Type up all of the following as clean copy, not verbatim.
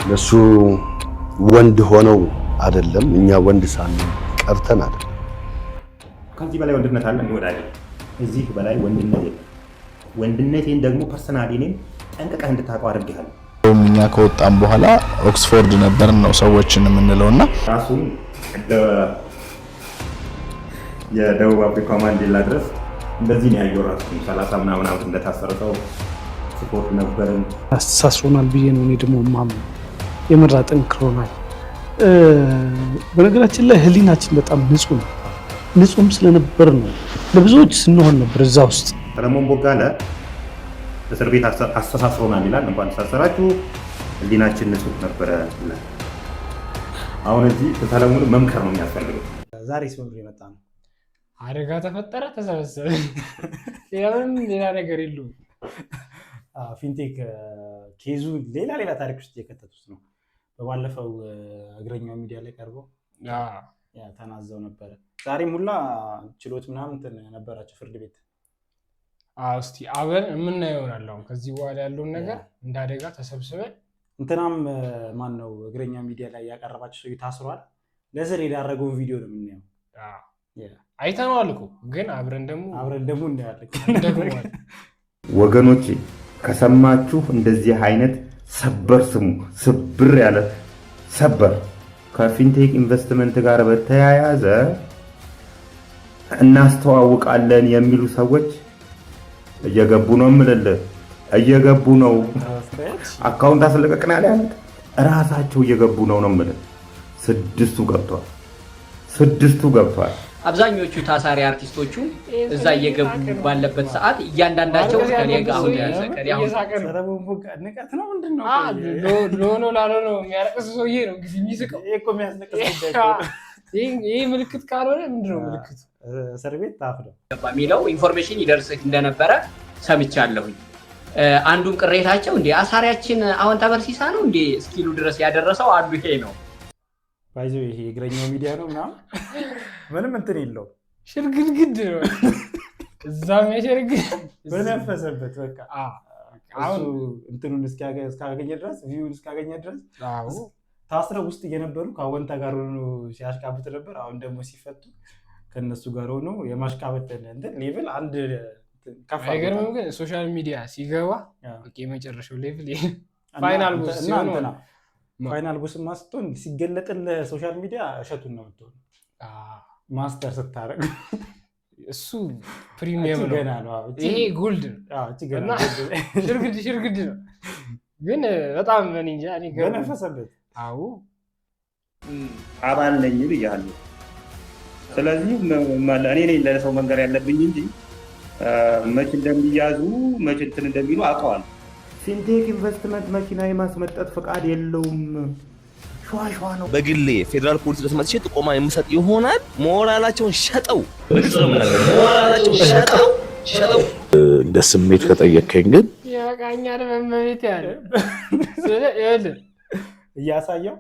ለሱ ወንድ ሆነው አይደለም እኛ ወንድ ሳንሆን ቀርተን አይደለም። ከዚህ በላይ ወንድነት አለ እንወዳጅ። እዚህ በላይ ወንድነት የለም። ወንድነቴን ደግሞ ፐርሰናሊ እኔን ጠንቅቀህ እንድታውቀው አድርጌሃለሁ። እኛ ከወጣን በኋላ ኦክስፎርድ ነበርን ነው ሰዎችን የምንለውና ራሱን የደቡብ አፍሪካ ማንዴላ ድረስ እንደዚህ ነው ያየው። ራሱ 30 ምናምን ዓመት እንደታሰረ ሰው ስፖርት ነበርን። አስተሳስሮናል ብዬ ነው እኔ ደግሞ ማምነው። የምራ ጠንክሮናል። በነገራችን ላይ ህሊናችን በጣም ንጹህ ነው። ንጹህም ስለነበር ነው ለብዙዎች ስንሆን ነበር እዛ ውስጥ። ሰለሞን ቦጋለ እስር ቤት አስተሳስሮናል ይላል። እንኳን ተሳሰራችሁ ህሊናችን ንጹህ ነበረ ይላል። አሁን እዚህ ሰለሞን መምከር ነው የሚያስፈልገው። ዛሬ ሲወሩ የመጣ ነው አደጋ ተፈጠረ ተሰበሰበ። ሌላ ነገር የለውም። ፊንቴክ ኬዙ ሌላ ታሪክ ውስጥ የከተቱት ነው። በባለፈው እግረኛው ሚዲያ ላይ ቀርበው ተናዘው ነበረ። ዛሬም ሁላ ችሎት ምናምን ነበራቸው ፍርድ ቤት። እስቲ አብረን የምናየው ይሆናል። አሁን ከዚህ በኋላ ያለውን ነገር እንደ አደጋ ተሰብስበን እንትናም ማን ነው እግረኛ ሚዲያ ላይ ያቀረባቸው ሰው ታስሯል። ለእስር የዳረገውን ቪዲዮ ነው የምናየው። አይተነዋል እኮ ግን አብረን ደግሞ እናያለን። ወገኖቼ ከሰማችሁ እንደዚህ አይነት ሰበር ስሙ። ስብር ያለ ሰበር ከፊንቴክ ኢንቨስትመንት ጋር በተያያዘ እናስተዋውቃለን የሚሉ ሰዎች እየገቡ ነው። የምልልህ እየገቡ ነው። አካውንት አስለቀቅን ያለ ራሳቸው እየገቡ ነው የምልህ። ስድስቱ ገብቷል። አብዛኞቹ ታሳሪ አርቲስቶቹ እዛ እየገቡ ባለበት ሰዓት እያንዳንዳቸው ከሊጋውን ንቀት ነው ምንድነው? ሎኖ ላሎኖ የሚያለቅስ ሰውዬ ነው እንግዲህ የሚስቀው እኮ የሚያስነቀስ ይሄ ምልክት ካልሆነ ምንድነው ምልክቱ? እስር ቤት ታፍነው የሚለው ኢንፎርሜሽን ይደርስህ እንደነበረ ሰምቻለሁኝ። አንዱም ቅሬታቸው እንዴ አሳሪያችን አሁን ተበርሲሳ ነው እንዴ እስኪሉ ድረስ ያደረሰው አንዱ ይሄ ነው። ባይዞ ይሄ እግረኛው ሚዲያ ነው ምናምን ምንም እንትን የለው ሽርግድግድ ነው። እዛም የሽርግድ በነፈሰበት በቃ አሁን እንትኑን እስካገኘ ድረስ ቪውን እስካገኘ ድረስ ታስረው ውስጥ እየነበሩ ከአወንታ ጋር ሆኖ ሲያሽቃብጥ ነበር። አሁን ደግሞ ሲፈቱ ከነሱ ጋር ሆኖ የማሽቃበጥ እንትን ሌቭል አንድ ከፍ አይገርምም? ግን ሶሻል ሚዲያ ሲገባ በቃ የመጨረሻው ሌቭል ፋይናል ቦስ ሲሆን ፋይናል ቦስ ማስቶን ሲገለጥል ሶሻል ሚዲያ እሸቱን ነው የምትሆን ማስተር ስታረግ እሱ ፕሪሚየም ነው። ይሄ ጎልድ ነው። ሽርግድ ነው። ግን በጣም እኔ እንጃ እኔ ገነፈሰበት። አዎ አባል ነኝ ብያለሁ። ስለዚህ እኔ ነኝ ለሰው መንገር ያለብኝ እንጂ መች እንደሚያዙ መች እንትን እንደሚሉ አውቀዋለሁ። ፊንቴክ ኢንቨስትመንት መኪና የማስመጠጥ ፈቃድ የለውም። ሸዋ ነው። በግሌ ፌደራል ፖሊስ ድረስ መጥቼ ጥቆማ የምሰጥ ይሆናል። ሞራላቸውን ሸጠው እንደ ስሜት ከጠየቀኝ ግን ያቃኛል በመቤት ያለ እያሳየው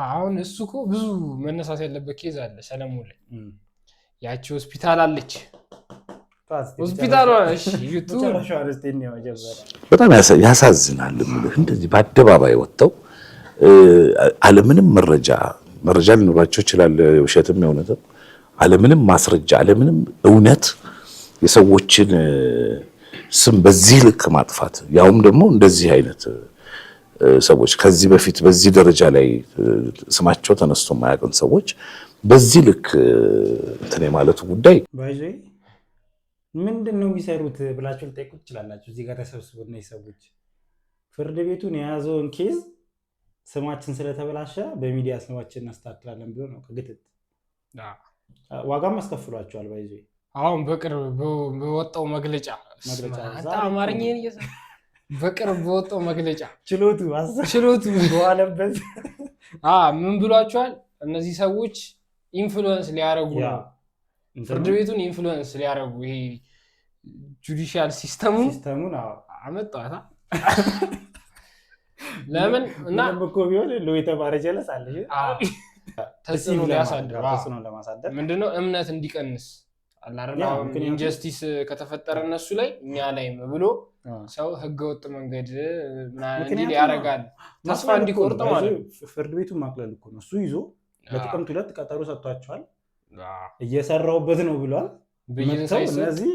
አሁን እሱ እኮ ብዙ መነሳት ያለበት ኬዝ አለ ሰለሞን ላይ። ያቺ ሆስፒታል አለች። ሆስፒታል በጣም ያሳዝናል። እንደዚህ በአደባባይ ወጥተው አለምንም መረጃ ሊኖራቸው ይችላል፣ ውሸትም የእውነትም አለምንም ማስረጃ አለምንም እውነት የሰዎችን ስም በዚህ ልክ ማጥፋት፣ ያውም ደግሞ እንደዚህ አይነት ሰዎች ከዚህ በፊት በዚህ ደረጃ ላይ ስማቸው ተነስቶ የማያውቅን ሰዎች በዚህ ልክ እንትን የማለቱ ጉዳይ ምንድን ነው የሚሰሩት ብላችሁ ልጠይቁት ትችላላችሁ። እዚህ ጋር ተሰብስበው እና ሰዎች ፍርድ ቤቱን የያዘውን ኬዝ ስማችን ስለተበላሸ በሚዲያ ስማችን እናስተካክላለን ብሎ ነው ከግትት ዋጋም አስከፍሏቸዋል። ባይዞ አሁን በቅርብ በወጣው መግለጫ አማርኛን እየሰራ በቅርብ በወጣው መግለጫ ችሎቱ በዋለበት ምን ብሏቸዋል? እነዚህ ሰዎች ኢንፍሉዌንስ ሊያረጉ ነው፣ ፍርድ ቤቱን ኢንፍሉዌንስ ሊያረጉ ይሄ ጁዲሻል ሲስተሙን አመጣታ። ለምን እና እኮ ቢሆን ለተባረ ጀለስ አለ ተጽዕኖ ለማሳደር ምንድነው እምነት እንዲቀንስ አላረላውን ኢንጀስቲስ ከተፈጠረ እነሱ ላይ እኛ ላይም ብሎ ሰው ህገወጥ መንገድ ምናምን እንዲህ ያደርጋል ተስፋ እንዲቆርጥ ማለት ፍርድ ቤቱን ማቅለል እኮ ነው። እሱ ይዞ ለጥቅምት 2 ቀጠሮ ሰጥቷቸዋል። እየሰራውበት ነው ብሏል። እነዚህ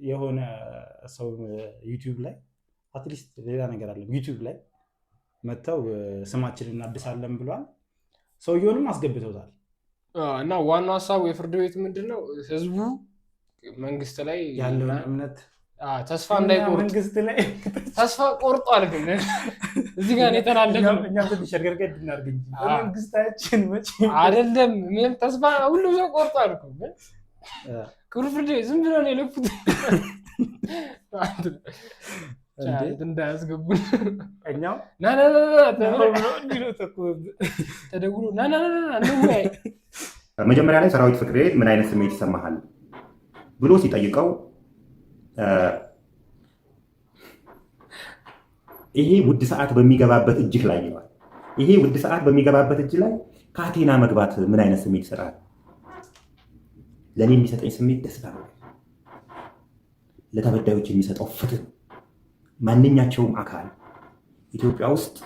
የሆነ ሰው ዩቲዩብ ላይ አትሊስት ሌላ ነገር አለ ዩቲዩብ ላይ መተው ስማችንን እናድሳለን ብሏል። ሰውየውንም አስገብተውታል። እና ዋናው ሀሳቡ የፍርድ ቤት ምንድነው ህዝቡ መንግስት ላይ ያለውን እምነት ተስፋ እንዳይቆርጥ መንግስት ላይ ተስፋ ቆርጧል። ግን እዚህ ጋር የተላለፈው እኛ ትንሽ ሸርገርገድ እናድርግ እንጂ መንግስታችን መቼ አይደለም ምንም ተስፋ ሁሉ ሰው ቆርጧል እኮ ግን ክቡር ፍርድ ቤት ዝም ብሎ ነው የለፉት እንዳያስገቡን እኛው ተደውሎ መጀመሪያ ላይ ሰራዊት ፍቅሬ ምን አይነት ስሜት ይሰማሃል ብሎ ሲጠይቀው ይሄ ውድ ሰዓት በሚገባበት እጅህ ላይ ይላል። ይሄ ውድ ሰዓት በሚገባበት እጅ ላይ ካቴና መግባት ምን አይነት ስሜት ይሰጣል? ለእኔ የሚሰጠኝ ስሜት ደስታ ነው። ለተበዳዮች የሚሰጠው ፍትህ። ማንኛቸውም አካል ኢትዮጵያ ውስጥ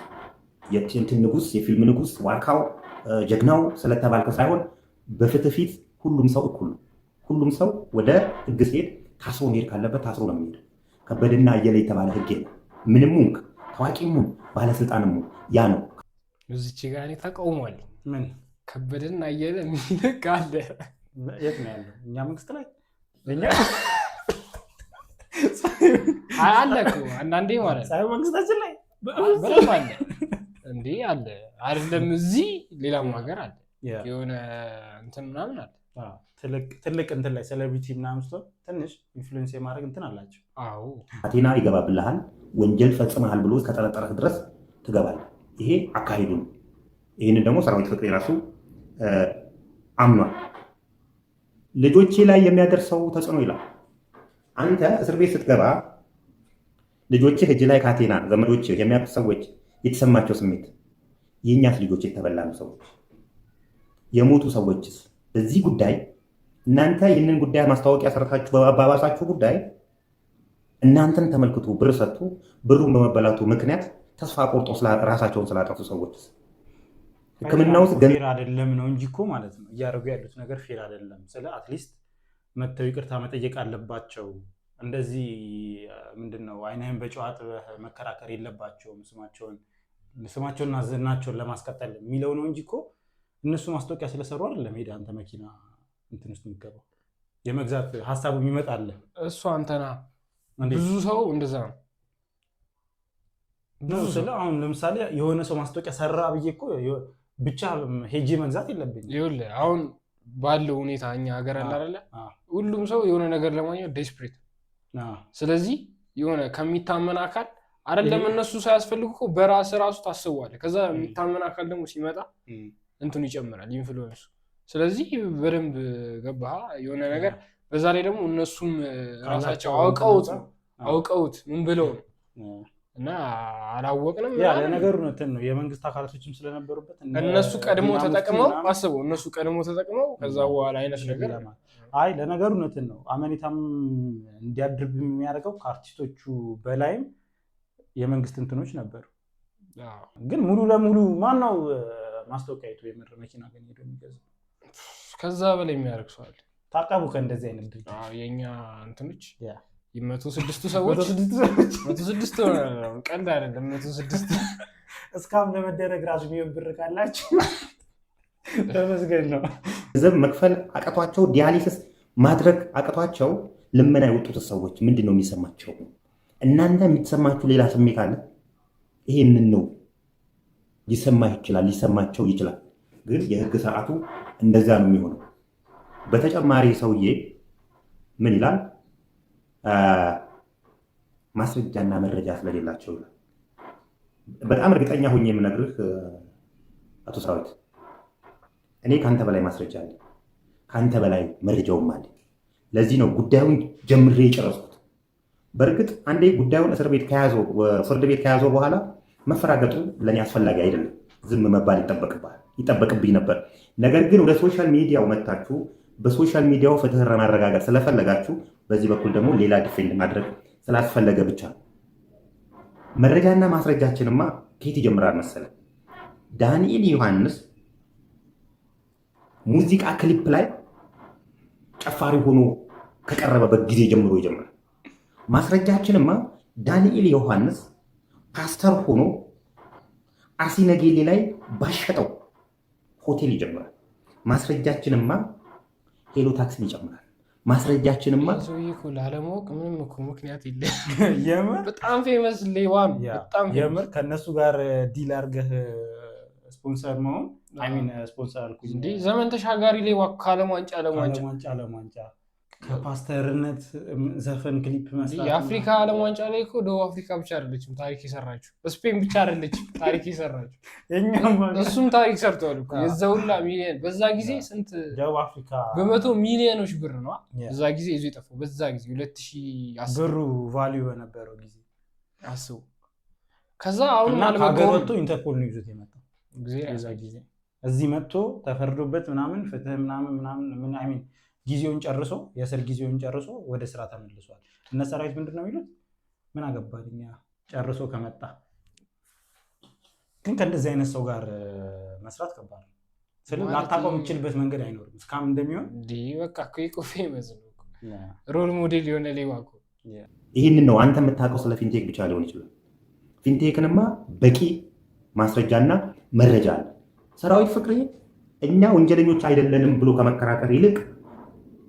የእንትን ንጉስ፣ የፊልም ንጉስ፣ ዋርካው ጀግናው ስለተባልከ ሳይሆን በፍትህ ፊት ሁሉም ሰው እኩል ነው። ሁሉም ሰው ወደ ህግ ሲሄድ ታስሮ መሄድ ካለበት ታስሮ ነው የሚሄድ። ከበደና አየለ የተባለ ህግ የለም። ምንም ሙንክ ታዋቂም ባለስልጣንም ያ ነው። እዚች ጋር እኔ ተቃውሟል። ምን ከበደና አየለ የሚልቅ አለ? የት ነው ያለው? እኛ መንግስት ላይ እኛ አለ እኮ አንዳንዴ ማለት ሳይ መንግስታችን ላይ በደንብ አለ እንዴ አለ አይደለም? እዚህ ሌላም ሀገር አለ የሆነ እንትን ምናምን አለ ትልቅ እንትን ላይ ሴሌብሪቲ ምናምን ስትሆን ትንሽ ኢንፍሉዌንስ የማድረግ እንትን አላቸው። አዎ አቴና ይገባብልሃል። ወንጀል ፈጽመሃል ብሎ እስከጠረጠረህ ድረስ ትገባለህ። ይሄ አካሄዱ ነው። ይህንን ደግሞ ሰራዊት ፍቅሬ ራሱ አምኗል። ልጆቼ ላይ የሚያደርሰው ተጽዕኖ ይላል። አንተ እስር ቤት ስትገባ ልጆችህ እጅ ላይ ካቴና፣ ዘመዶችህ፣ የሚያውቁ ሰዎች የተሰማቸው ስሜት፣ የእኛስ ልጆች የተበላሉ ሰዎች፣ የሞቱ ሰዎችስ በዚህ ጉዳይ እናንተ ይህንን ጉዳይ ማስታወቂያ ሰርታችሁ በማባባሳችሁ ጉዳይ እናንተን ተመልክቶ ብር ሰጥቶ ብሩን በመበላቱ ምክንያት ተስፋ ቆርጦ ራሳቸውን ስላጠፉ ሰዎች ሕክምና ውስጥ ፌር አይደለም ነው እንጂ እኮ ማለት ነው እያደረጉ ያሉት ነገር ፌር አይደለም። ስለ አትሊስት መተው ይቅርታ መጠየቅ አለባቸው። እንደዚህ ምንድነው አይነህን በጨው አጥበህ መከራከር የለባቸውም። ስማቸውንና ዝናቸውን ለማስቀጠል የሚለው ነው እንጂ እኮ እነሱ ማስታወቂያ ስለሰሩ አይደለም። ሄደህ አንተ መኪና እንትን ውስጥ የሚገባው የመግዛት ሀሳቡ ይመጣል። እሱ አንተና ብዙ ሰው እንደዛ ነው። ብዙ ስለ አሁን ለምሳሌ የሆነ ሰው ማስታወቂያ ሰራ ብዬ እኮ ብቻ ሄጄ መግዛት የለብኝም። ይኸውልህ አሁን ባለው ሁኔታ እኛ ሀገር አለ አይደለ? ሁሉም ሰው የሆነ ነገር ለማግኘት ዴስፕሬት። ስለዚህ የሆነ ከሚታመን አካል አይደለም እነሱ ሳያስፈልጉ እኮ በራስ ራሱ ታስበዋለህ። ከዛ የሚታመን አካል ደግሞ ሲመጣ እንትኑ ይጨምራል ኢንፍሉዌንሱ። ስለዚህ በደንብ ገባህ የሆነ ነገር። በዛ ላይ ደግሞ እነሱም ራሳቸው አውቀውት ምን ብለው ነው እና አላወቅንም። ያ ለነገሩ እንትን ነው የመንግስት አካላቶችም ስለነበሩበት እነሱ ቀድሞ ተጠቅመው አስበው፣ እነሱ ቀድሞ ተጠቅመው ከዛ በኋላ አይነት ነገር አይ ለነገሩ እንትን ነው አመኔታም እንዲያድርብ የሚያደርገው ከአርቲስቶቹ በላይም የመንግስት እንትኖች ነበሩ። ግን ሙሉ ለሙሉ ማነው ማስታወቂያ አይቶ የምር መኪና ግን ሄዶ የሚገዛው? ከዛ በላይ የሚያደርግ ሰው አለ። ታቀቡ ከእንደዚህ አይነት ድርጅት የኛ እንትኖች 106 ሰዎች 106 ቀልድ አይደለም። 106 እስካሁን ለመደረግ ራሱ ቢሆን ብር ካላችሁ ተመስገን ነው። ገንዘብ መክፈል አቅቷቸው ዲያሊሲስ ማድረግ አቅቷቸው ልመና የወጡት ሰዎች ምንድን ነው የሚሰማቸው? እናንተ የሚሰማችሁ ሌላ ስሜት አለ። ይሄንን ነው ሊሰማቸው ይችላል። ግን የህግ ስርዓቱ እንደዛ ነው የሚሆነው። በተጨማሪ ሰውዬ ምን ይላል? ማስረጃና መረጃ ስለሌላቸው ይላል። በጣም እርግጠኛ ሆኜ የምነግርህ አቶ ሰራዊት፣ እኔ ከአንተ በላይ ማስረጃ አለ፣ ከአንተ በላይ መረጃውም አለ። ለዚህ ነው ጉዳዩን ጀምሬ የጨረስኩት። በእርግጥ አንዴ ጉዳዩን እስር ቤት ከያዘው ፍርድ ቤት ከያዘው በኋላ መፈራገጡ ለእኔ አስፈላጊ አይደለም። ዝም መባል ይጠበቅብኝ ነበር። ነገር ግን ወደ ሶሻል ሚዲያው መታችሁ በሶሻል ሚዲያው ፍትህን ማረጋገጥ ስለፈለጋችሁ፣ በዚህ በኩል ደግሞ ሌላ ዲፌንድ ማድረግ ስላስፈለገ ብቻ ነው። መረጃና ማስረጃችንማ ከየት ይጀምራል መሰለ? ዳንኤል ዮሐንስ ሙዚቃ ክሊፕ ላይ ጨፋሪ ሆኖ ከቀረበበት ጊዜ ጀምሮ ይጀምራል። ማስረጃችንማ ዳንኤል ዮሐንስ ፓስተር ሆኖ አርሲ ነገሌ ላይ ባሸጠው ሆቴል ይጀምራል። ማስረጃችንማ ሄሎ ታክሲን ይጨምራል። ማስረጃችንማ ሰውዬ እኮ ላለማወቅ ምንም እኮ ምክንያት የለም። በጣም ፌመስ ሌባ ነው። በጣም የምር ከእነሱ ጋር ዲል አድርገህ ስፖንሰር መሆን ስፖንሰር አልኩኝ እንዴ! ዘመን ተሻጋሪ ሌባ ከዓለም ዋንጫ ዓለም ዋንጫ ከፓስተርነት ዘፈን ክሊፕ መስራት የአፍሪካ ዓለም ዋንጫ ላይ እኮ ደቡብ አፍሪካ ብቻ አይደለችም ታሪክ የሰራችው፣ ስፔን ብቻ አይደለችም ታሪክ የሰራችው፣ እሱም ታሪክ ሰርተዋል እኮ። የዛ ሁላ ሚሊዮን በዛ ጊዜ ስንት ደቡብ አፍሪካ በመቶ ሚሊዮኖች ብር ነው በዛ ጊዜ ይዞ የጠፋው። በዛ ጊዜ 2010 ብሩ ቫልዩ በነበረው ጊዜ አስቡ። ከዛ አሁን ሀገር ወጥቶ ኢንተርፖል ነው ይዞት የመጣው ጊዜ እዚህ መጥቶ ተፈርዶበት ምናምን ፍትህ ምናምን ምን አይ ሚን ጊዜውን ጨርሶ የእስር ጊዜውን ጨርሶ ወደ ስራ ተመልሷል። እነ ሰራዊት ምንድን ነው የሚሉት? ምን አገባልኛ ጨርሶ ከመጣ። ግን ከእንደዚህ አይነት ሰው ጋር መስራት ከባድ ነው። ስለዚህ ላታውቀው የምችልበት መንገድ አይኖርም። እስካም እንደሚሆን በቃ ኮፊ ይመስል ሮል ሞዴል የሆነ ሌባ እኮ። ይህንን ነው አንተ የምታውቀው ስለ ፊንቴክ ብቻ ሊሆን ይችላል። ፊንቴክንማ በቂ ማስረጃና መረጃ አለ። ሰራዊት ፍቅሬ እኛ ወንጀለኞች አይደለንም ብሎ ከመከራከር ይልቅ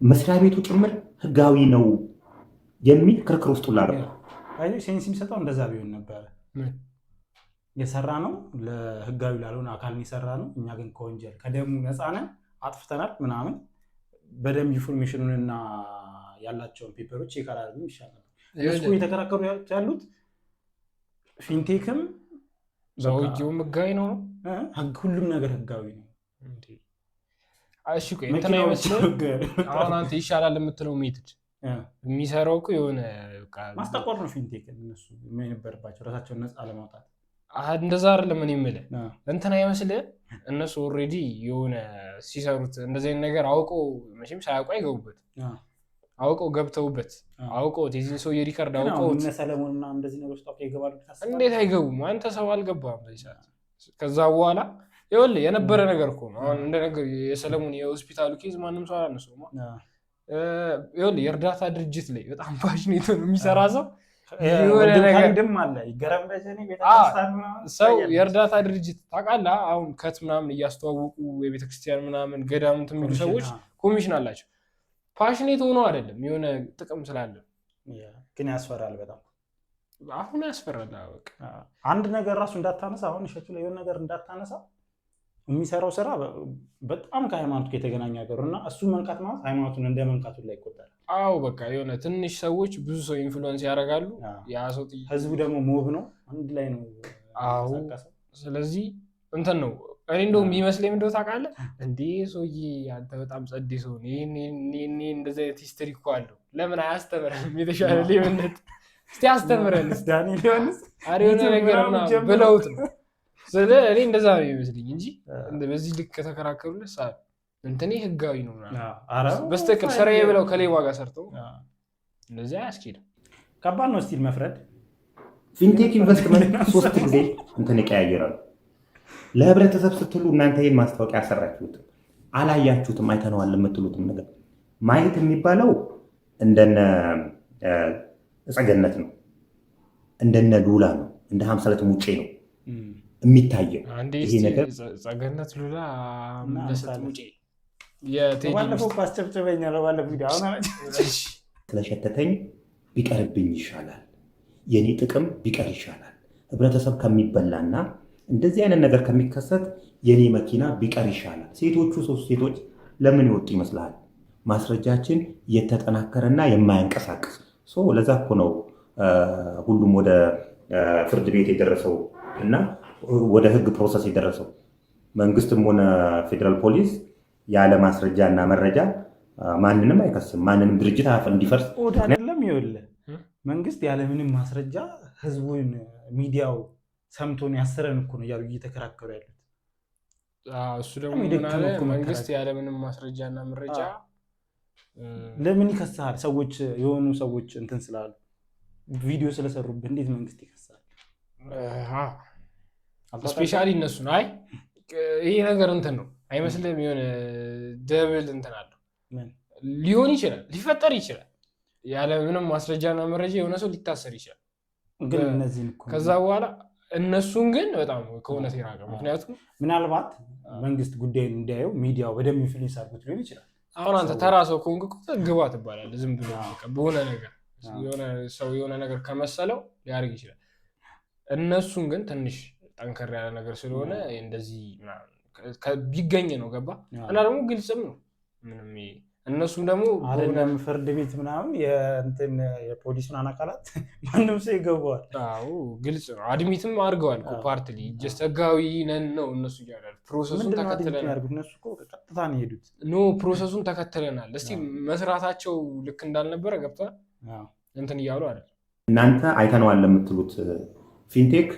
መስሪያ ቤቱ ጭምር ህጋዊ ነው የሚል ክርክር ውስጥ ላገባ ሴንስ የሚሰጠው እንደዛ ቢሆን ነበረ። የሰራ ነው ለህጋዊ ላልሆነ አካል የሰራ ነው። እኛ ግን ከወንጀል ከደሙ ነፃ ነን፣ አጥፍተናል ምናምን በደንብ ኢንፎርሜሽኑንና ያላቸውን ፔፐሮች ቼክ አላደረግም ይሻል ነበር። እነሱ የተከራከሩ ያሉት ፊንቴክም ሰውዬውም ህጋዊ ነው፣ ሁሉም ነገር ህጋዊ ነው። እሺ ቆይ እንትና ይመስል አሁን አንተ ይሻላል የምትለው ሜትድ የሚሰራው እኮ የሆነ ማስጠቆር ነው። ፊንቴክ እነሱ የነበረባቸው ራሳቸውን ነፃ ለማውጣት እንደዛ አይደለም። ምን ይምልህ እንትና ይመስል እነሱ ኦልሬዲ የሆነ ሲሰሩት እንደዚህ አይነት ነገር አውቀው መቼም ሳያውቁ አይገቡበት፣ አውቀው ገብተውበት አውቀው የዚህን ሰው የሪከርድ አውቀው እነ ሰለሞንና እንደዚህ ነገር ውስጥ ይገባሉ። እንዴት አይገቡም? አንተ ሰው አልገባም በዚህ ሰዓት። ከዛ በኋላ ይኸውልህ የነበረ ነገር እኮ ነው። አሁን እንደነገር የሰለሞን የሆስፒታሉ ኬዝ ማንም ሰው አላነሳውም። ይኸውልህ የእርዳታ ድርጅት ላይ በጣም ፓሽኔት ነው የሚሰራ ሰው የሆነ ነገር አለ ይገረም ሰው የእርዳታ ድርጅት ታውቃለህ። አሁን ከት ምናምን እያስተዋወቁ የቤተክርስቲያን ምናምን ገዳምት የሚሉ ሰዎች ኮሚሽን አላቸው። ፓሽኔት ሆኖ አይደለም የሆነ ጥቅም ስላለ ግን ያስፈራል በጣም አሁን ያስፈራል። በቃ አንድ ነገር ራሱ እንዳታነሳ አሁን እሸቱ ላይ የሆነ ነገር እንዳታነሳ የሚሰራው ስራ በጣም ከሃይማኖት ጋር የተገናኘ ነገር እና እሱ መንካት ማለት ሃይማኖቱን እንደ መንካቱ ላይ ይቆጠራል። አዎ በቃ የሆነ ትንሽ ሰዎች ብዙ ሰው ኢንፍሉዌንስ ያደርጋሉ። ያ ሰው ህዝቡ ደግሞ ሞብ ነው፣ አንድ ላይ ነው። አዎ ስለዚህ እንትን ነው። እኔ እንደውም የሚመስለኝ ምንድነው ታውቃለህ? እንዴ ሰውዬ አንተ በጣም ጸዴ ሰው ነህ፣ ይሄኔ እንደዚህ አይነት ሂስትሪ እኮ አለው፣ ለምን አያስተምረንም? የተሻለ ሌብነት እስቲ አስተምረን ዳንኤል ዮሐንስ አሪዮነ ነገር ምናምን ብለውት ነው። ስለዚህ እኔ እንደዛ ነው የሚመስለኝ እንጂ በዚህ ልክ ከተከራከሩለት ሰዓት እንትኔ ህጋዊ ነው ምናምን በስተክል ስራዬ ብለው ከሌባ ጋር ሰርተው እንደዚህ አያስኬድም። ከባድ ነው ስቲል መፍረድ። ፊንቴክ ኢንቨስትመንት 3 ጊዜ እንትን ይቀያየራሉ። ለህብረተሰብ ስትሉ እናንተ ይህን ማስታወቂያ ያሰራችሁት አላያችሁትም፣ አይተነዋል የምትሉትም ነገር ማየት የሚባለው እንደነ እጸገነት ነው፣ እንደነ ሉላ ነው፣ እንደ 52 ሙጬ ነው የሚታየው ይሄ ነገር። ጸገነት ሉላ ለሰጥ ሙጬ ባለፈው አስጨብጨበኛ ለባለፈው ቪዲዮ አሁን ስለሸተተኝ ቢቀርብኝ ይሻላል፣ የኔ ጥቅም ቢቀር ይሻላል፣ ህብረተሰብ ከሚበላና እንደዚህ አይነት ነገር ከሚከሰት የኔ መኪና ቢቀር ይሻላል። ሴቶቹ 3 ሴቶች ለምን ይወጡ ይመስላል? ማስረጃችን የተጠናከረና የማያንቀሳቅስ ለዛ እኮ ነው ሁሉም ወደ ፍርድ ቤት የደረሰው እና ወደ ህግ ፕሮሰስ የደረሰው። መንግስትም ሆነ ፌዴራል ፖሊስ ያለ ማስረጃ እና መረጃ ማንንም አይከስም፣ ማንንም ድርጅት እንዲፈርስ አይደለም። ይኸውልህ መንግስት ያለምንም ማስረጃ ህዝቡን ሚዲያው ሰምቶን ያሰረን እኮ ነው እያሉ እየተከራከሩ ያሉት። እሱ ደግሞ መንግስት ያለምንም ማስረጃ እና መረጃ ለምን ይከሳል? ሰዎች የሆኑ ሰዎች እንትን ስላሉ ቪዲዮ ስለሰሩብህ እንዴት መንግስት ይከሳል? ስፔሻሊ እነሱን አይ ይሄ ነገር እንትን ነው አይመስልም? የሆነ ደብል እንትን አለው ሊሆን ይችላል፣ ሊፈጠር ይችላል። ያለ ምንም ማስረጃና መረጃ የሆነ ሰው ሊታሰር ይችላል። ግን እነዚህን ከዛ በኋላ እነሱን ግን በጣም ከእውነት የራቀ ምክንያቱም ምናልባት መንግስት ጉዳዩን እንዲያየው ሚዲያው በደንብ ኢንፍሉዌንስ አድርጎት ሊሆን ይችላል። አሁን አንተ ተራ ሰው ከሆንክ ግባ ትባላለህ። ዝም ብሎ በሆነ ነገር የሆነ ነገር ከመሰለው ሊያደርግ ይችላል። እነሱን ግን ትንሽ ጠንከር ያለ ነገር ስለሆነ እንደዚህ ቢገኝ ነው ገባ እና ደግሞ ግልጽም ነው ምንም እነሱም ደግሞ አይደለም ፍርድ ቤት ምናምን የእንትን የፖሊስን አካላት ማንም ሰው ይገባዋል። አዎ ግልጽ ነው። አድሚትም አድርገዋል እኮ ፓርትሊ ጀስት ህጋዊ ነን ነው እነሱ ይያላል። ፕሮሰሱን ተከትለናል። እነሱ እኮ ቀጥታ ነው የሄዱት። ኖ ፕሮሰሱን ተከትለናል። እስቲ መስራታቸው ልክ እንዳልነበረ ገብቷል እንትን እያሉ አይደል። እናንተ አይተነዋል ለምትሉት ፊንቴክ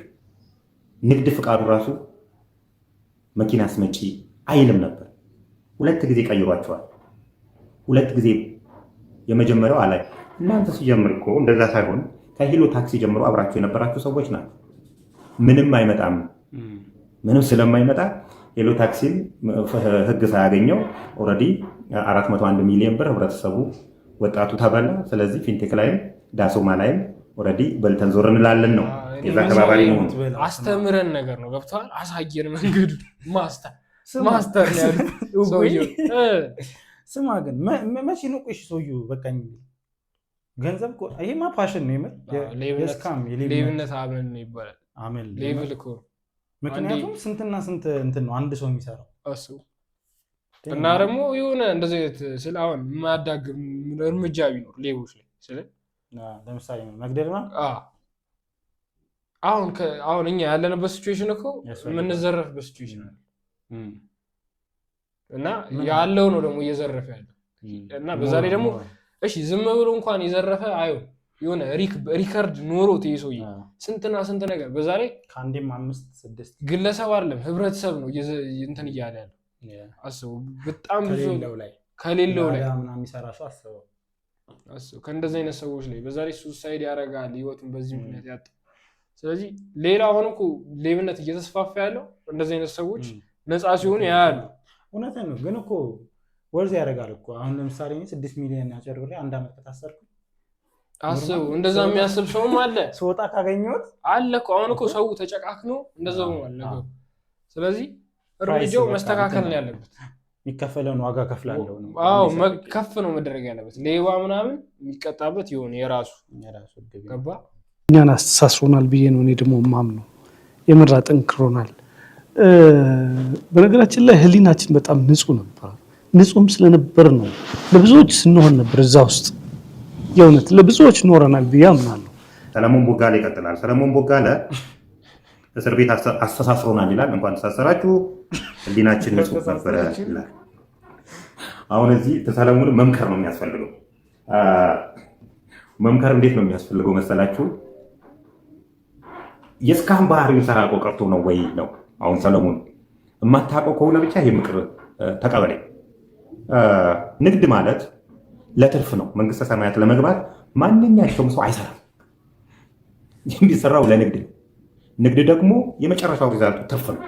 ንግድ ፍቃዱ ራሱ መኪና አስመጪ አይልም ነበር። 2 ጊዜ ቀይሯቸዋል። 2 ጊዜ የመጀመሪያው አላይ እናንተ ሲጀምር እኮ እንደዛ ሳይሆን ከሂሎ ታክሲ ጀምሮ አብራችሁ የነበራችሁ ሰዎች ናቸው። ምንም አይመጣም። ምንም ስለማይመጣ ሂሎ ታክሲን ህግ ሳያገኘው ኦልሬዲ 401 ሚሊዮን ብር ህብረተሰቡ ወጣቱ ተበላ። ስለዚህ ፊንቴክ ላይም ዳሶማ ላይም ኦልሬዲ በልተን ዞር እንላለን ነው የዛ ተባባሪ ነው። አስተምረን ነገር ነው ገብቷል። አሳየን መንገዱ ማስተር ነው ሰውዬው። ስማ ግን መቼ ነው ቆይሽ ሰውዬው በቃኝ ገንዘብ እኮ ይሄማ ፓሽን ነው የምር ሌብነት አመል ነው ይባላል። አመል ሌብል እኮ ምክንያቱም ስንትና ስንት እንትን ነው አንድ ሰው የሚሰራው እሱ እና ደግሞ የሆነ እንደዚህ ስለ አሁን ማዳግም እርምጃ ቢኖር ሌቦች ላይ ስለ ለምሳሌ መግደል ነው። አሁን እኛ ያለንበት ሲቹዌሽን እኮ የምንዘረፍበት ሲቹዌሽን አለ እና ያለው ነው ደግሞ እየዘረፈ ያለው እና በዛ ላይ ደግሞ እሺ ዝም ብሎ እንኳን የዘረፈ አይው የሆነ ሪከርድ ኖሮት ይሰውይ ስንትና ስንት ነገር በዛ ላይ ከአንዴም 5-6 ግለሰብ አይደለም ህብረተሰብ ነው እንትን እያለ ያለው አስቡ። በጣም ብዙ ከሌለው ላይ ምናምን የሚሰራ ሰው አስቡ ከእንደዚህ አይነት ሰዎች ላይ በዛ ላይ ሱሳይድ ያደርጋል ህይወቱን በዚህ ምክንያት ያጣ። ስለዚህ ሌላ አሁን እኮ ሌብነት እየተስፋፋ ያለው እንደዚህ አይነት ሰዎች ነፃ ሲሆኑ ያያሉ። እውነት ነው ግን እኮ ወርዝ ያደርጋል እኮ አሁን ለምሳሌ 6 ሚሊዮን ያጨርብሬ 1 ዓመት ከታሰርኩ አስቡ። እንደዛ የሚያስብ ሰውም አለ ስወጣ ካገኘሁት አለ እኮ አሁን እኮ ሰው ተጨቃክኖ እንደዛው ማለት ነው። ስለዚህ እርምጃው መስተካከል ነው ያለበት። የሚከፈለውን ዋጋ ከፍላለሁ ነው። አዎ ከፍ ነው መደረግ ያለበት። ሌባ ምናምን የሚቀጣበት ይሆን የራሱ ገባ እኛን አስተሳስሮናል ብዬ ነው እኔ ደግሞ የማምነው። የምራ ጠንክሮናል። በነገራችን ላይ ህሊናችን በጣም ንጹህ ነበር። ንጹህም ስለነበር ነው ለብዙዎች ስንሆን ነበር እዛ ውስጥ የእውነት ለብዙዎች ኖረናል ብዬ አምናለሁ። ሰለሞን ቦጋለ ይቀጥላል። ሰለሞን ቦጋለ እስር ቤት አስተሳስሮናል ይላል። እንኳን ተሳሰራችሁ ህሊናችን ንጹህ ነበረ ይላል። አሁን እዚህ ሰለሞን መምከር ነው የሚያስፈልገው። መምከር እንዴት ነው የሚያስፈልገው መሰላችሁ? የስካም ባህሪውን ሰራቆ ቀርቶ ነው ወይ ነው። አሁን ሰለሞን የማታውቀው ከሆነ ብቻ ይሄ ምክር ተቀበለኝ። ንግድ ማለት ለትርፍ ነው። መንግስተ ሰማያት ለመግባት ማንኛቸውም ሰው አይሰራም። የሚሰራው ለንግድ ነው። ንግድ ደግሞ የመጨረሻው ሪዛልቱ ትርፍ ነው።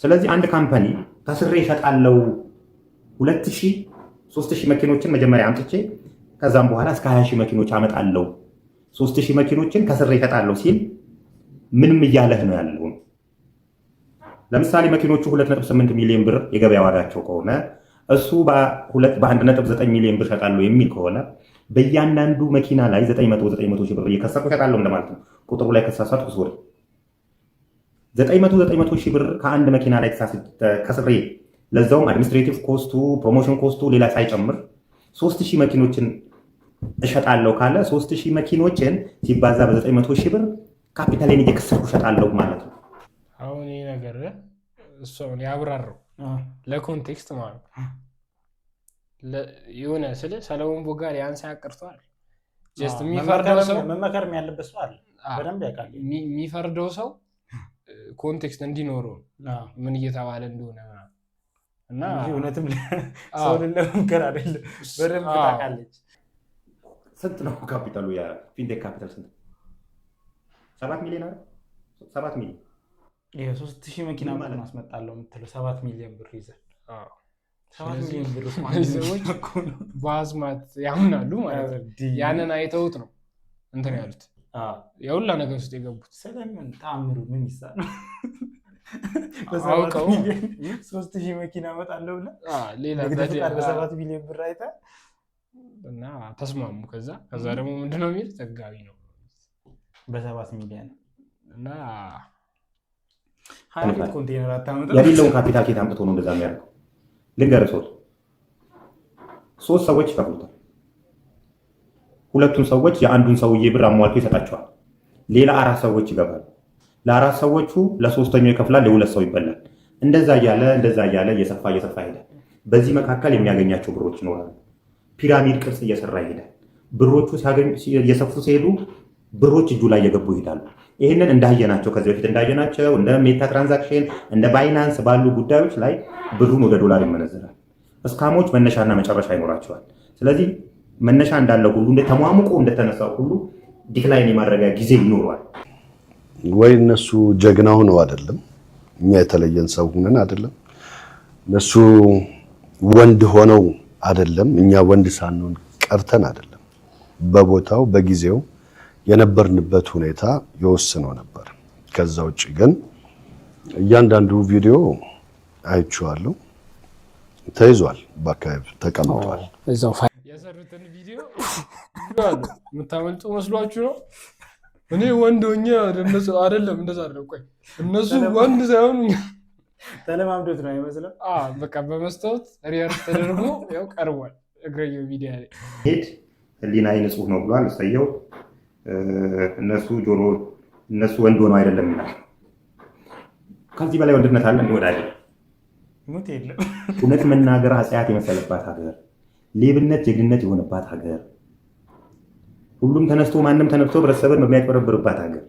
ስለዚህ አንድ ካምፓኒ ከስሬ ይሸጣለው 2000 3000 መኪኖችን መጀመሪያ አምጥቼ ከዛም በኋላ እስከ 20000 መኪኖች አመጣለው 3000 መኪኖችን ከስሬ ይሸጣለው ሲል ምንም እያለህ ነው ያለው። ለምሳሌ መኪኖቹ 2.8 ሚሊዮን ብር የገበያ ዋጋቸው ከሆነ እሱ በ1.9 ሚሊዮን ብር ሸጣለው የሚል ከሆነ በእያንዳንዱ መኪና ላይ 900 ሺህ ብር እየከሰርኩ ሸጣለው እንደማለት ነው። ቁጥሩ ላይ ከተሳሳትኩ ሶሪ 900 ሺህ ብር ከአንድ መኪና ላይ ከስሬ ለዛውም አድሚኒስትሬቲቭ ኮስቱ ፕሮሞሽን ኮስቱ ሌላ ሳይጨምር 3000 መኪኖችን እሸጣለው ካለ 3000 መኪኖችን ሲባዛ በ900 ሺህ ብር ካፒታሌን እየከሰርኩ ሸጣለው ማለት ነው። አሁን ይሄ ነገር እሱን ያብራራው ለኮንቴክስት ማለት የሆነ ስለ ሰለሞን ቦጋለ ያን ሳያቀርቷል ጀስት የሚፈርደው ሰው መመከር ያለበት ሰው አለ በደንብ ያውቃል። የሚፈርደው ሰው ኮንቴክስት እንዲኖረው ምን እየተባለ እንደሆነ እና እውነትም ሰውን ለመንገር አይደለም በደንብ ታውቃለች። ስንት ነው ካፒታሉ? የፊንቴክ ካፒታል ስንት? 7 ሚሊዮን አይደል? 7 ሚሊዮን ይሄ 3000 መኪና ማለት ነው አስመጣለሁ የምትለው 7 ሚሊዮን ብር ይዘህ 7 ሚሊዮን ብር ሰዎች በአዝማት ያምናሉ ማለት ነው። ያንን አይተውት ነው እንትን ያሉት የሁላ ነገር ውስጥ የገቡት። ስለምን ተአምሩ ምን ይሳነው? አውቀው 3000 መኪና አመጣለሁ ብለህ ሌላ በ7 ሚሊዮን ብር አይተህ እና ተስማሙ። ከዛ ደግሞ ምንድነው የሚል ተጋቢ ነው በ7 ሚሊዮን እና ሃይፊት ኮንቴነር አታመጣም። የሌለውን ካፒታል ኬት አምጥቶ ነው እንደዛ የሚያደርገው? ልንገርህ፣ ሶስት ሰዎች ይከፍሉታል። ሁለቱን ሰዎች የአንዱን ሰውዬ ብር አሟልቶ ይሰጣቸዋል። ሌላ 4 ሰዎች ይገባሉ። ለ4 ሰዎቹ ለሶስተኛው ይከፍላል፣ ለ2 ሰው ይበላል። እንደዛ እያለ እየሰፋ ይሄዳል። በዚህ መካከል የሚያገኛቸው ብሮች ይኖራሉ። ፒራሚድ ቅርጽ እየሰራ ይሄዳል። ብሮቹ እየሰፉ ሲሄዱ ብሮች እጁ ላይ እየገቡ ይሄዳሉ። ይህንን እንዳየናቸው ከዚህ በፊት እንዳየናቸው እንደ ሜታ ትራንዛክሽን እንደ ባይናንስ ባሉ ጉዳዮች ላይ ብሩን ወደ ዶላር ይመነዘራል። እስካሞች መነሻና መጨረሻ ይኖራቸዋል። ስለዚህ መነሻ እንዳለው ሁሉ ተሟሙቆ እንደተነሳው ሁሉ ዲክላይን የማድረጊያ ጊዜ ይኖረዋል። ወይ እነሱ ጀግና ሆነው አይደለም፣ እኛ የተለየን ሰው ሆነን አይደለም። እነሱ ወንድ ሆነው አይደለም፣ እኛ ወንድ ሳንሆን ቀርተን አይደለም። በቦታው በጊዜው የነበርንበት ሁኔታ ይወስነው ነበር። ከዛ ውጭ ግን እያንዳንዱ ቪዲዮ አይቼዋለሁ፣ ተይዟል፣ በአካባቢ ተቀምጧል። እዛው የሰሩትን ቪዲዮ የምታመልጡ መስሏችሁ ነው? እኔ ወንድ ሆኜ አይደለም እንደዛ አይደለም። ቆይ እነሱ ወንድ ሳይሆኑ ተለማምዶት ነው አይመስልም? በቃ በመስታወት ሪያርስ ተደርጎ ያው ቀርቧል። እግረኛው ሚዲያ ላይ ሄድ ህሊናዬ ንጹህ ነው ብሏል። እሰየው። እነሱ ወንድ ሆነው አይደለም ይላል። ከዚህ በላይ ወንድነት አለ? ወዳጅ ሙት የለም። እውነት መናገር ኃጢአት የመሰለባት ሀገር፣ ሌብነት ጀግንነት የሆነባት ሀገር፣ ሁሉም ተነስቶ ማንም ተነስቶ ህብረተሰብን በሚያጭበረብርባት ሀገር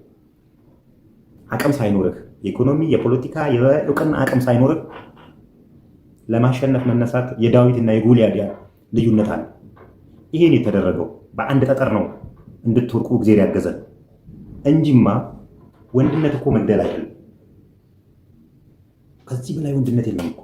አቅም ሳይኖርህ የኢኮኖሚ የፖለቲካ የእውቅና አቅም ሳይኖርህ ለማሸነፍ መነሳት የዳዊትና የጎልያድ ልዩነት አለ። ይሄን የተደረገው በአንድ ጠጠር ነው እንድትወርቁ እግዚአብሔር ያገዘን እንጂማ ወንድነት እኮ መግደል አይደለም። ከዚህ በላይ ወንድነት የለም እኮ።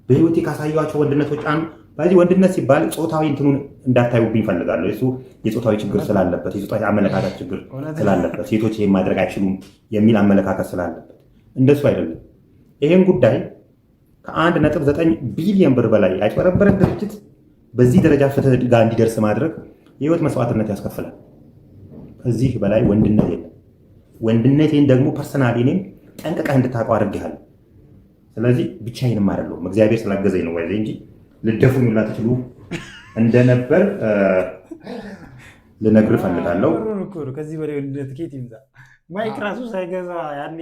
በህይወቴ ካሳየኋቸው ወንድነቶች አንዱ በዚህ ወንድነት ሲባል ጾታዊ እንትኑን እንዳታዩብኝ እፈልጋለሁ። እሱ የጾታዊ ችግር ስላለበት የጾታዊ አመለካከት ችግር ስላለበት ሴቶች ይሄን ማድረግ አይችሉም የሚል አመለካከት ስላለበት እንደሱ አይደለም። ይሄን ጉዳይ ከ1.9 ቢሊዮን ብር በላይ ያጭበረበረ ድርጅት በዚህ ደረጃ ፍትህ ጋር እንዲደርስ ማድረግ የህይወት መስዋዕትነት ያስከፍላል። ከዚህ በላይ ወንድነት የለም። ወንድነቴን ደግሞ ፐርሰናሊ እኔም ጠንቅቀህ እንድታውቀው አድርጌሃለሁ። ስለዚህ ብቻዬንም አይደለሁም እግዚአብሔር ስላገዘኝ ነው ወይ እንጂ ልደፉኝ ሁላ ትችሉ እንደነበር ልነግርህ እፈልጋለሁ። ከዚህ በላይ ወንድነት ኬት ይምጣ? ማይክ ራሱ ሳይገዛ ያኔ